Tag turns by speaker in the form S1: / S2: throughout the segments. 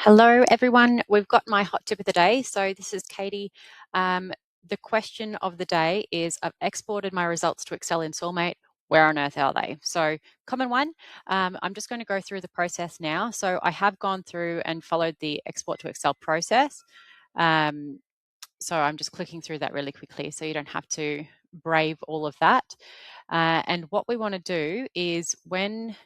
S1: Hello, everyone. We've got my hot tip of the day. So this is Katie. The question of the day is, I've exported my results to Excel in SoilMate. Where on earth are they? So common one. I'm just going to go through the process now. So I have gone through and followed the export to Excel process. So I'm just clicking through that really quickly so you don't have to brave all of that. And what we want to do is when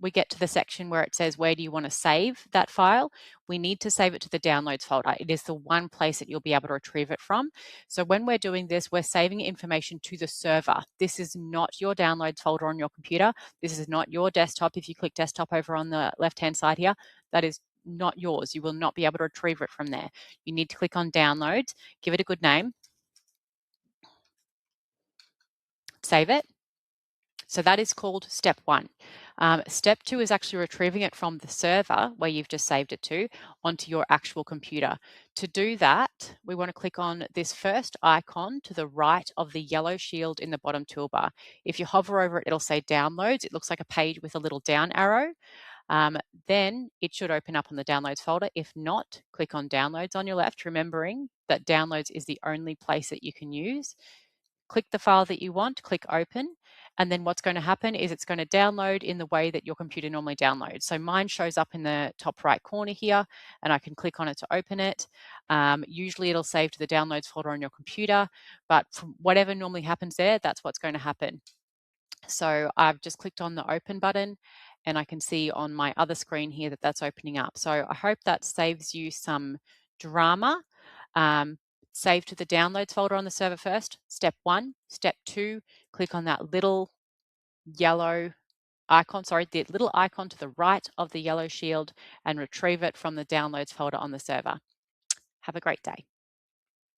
S1: we get to the section where it says, where do you want to save that file? We need to save it to the downloads folder. It is the one place that you'll be able to retrieve it from. So when we're doing this, we're saving information to the server. This is not your downloads folder on your computer. This is not your desktop. If you click desktop over on the left-hand side here, that is not yours. You will not be able to retrieve it from there. You need to click on downloads, give it a good name, save it. So that is called step one. Step two is actually retrieving it from the server where you've just saved it to onto your actual computer. To do that, we want to click on this first icon to the right of the yellow shield in the bottom toolbar. If you hover over it, it'll say downloads. It looks like a page with a little down arrow. Then it should open up on the downloads folder. If not, click on downloads on your left, remembering that downloads is the only place that you can use. Click the file that you want, click open, and then what's going to happen is it's going to download in the way that your computer normally downloads. So mine shows up in the top right corner here, and I can click on it to open it. Usually it'll save to the downloads folder on your computer, but from whatever normally happens there, that's what's going to happen. So I've just clicked on the open button, and I can see on my other screen here that that's opening up. So I hope that saves you some drama. Save to the downloads folder on the server first, step one. Step two, click on that little yellow icon, the little icon to the right of the yellow shield and retrieve it from the downloads folder on the server. Have a great day.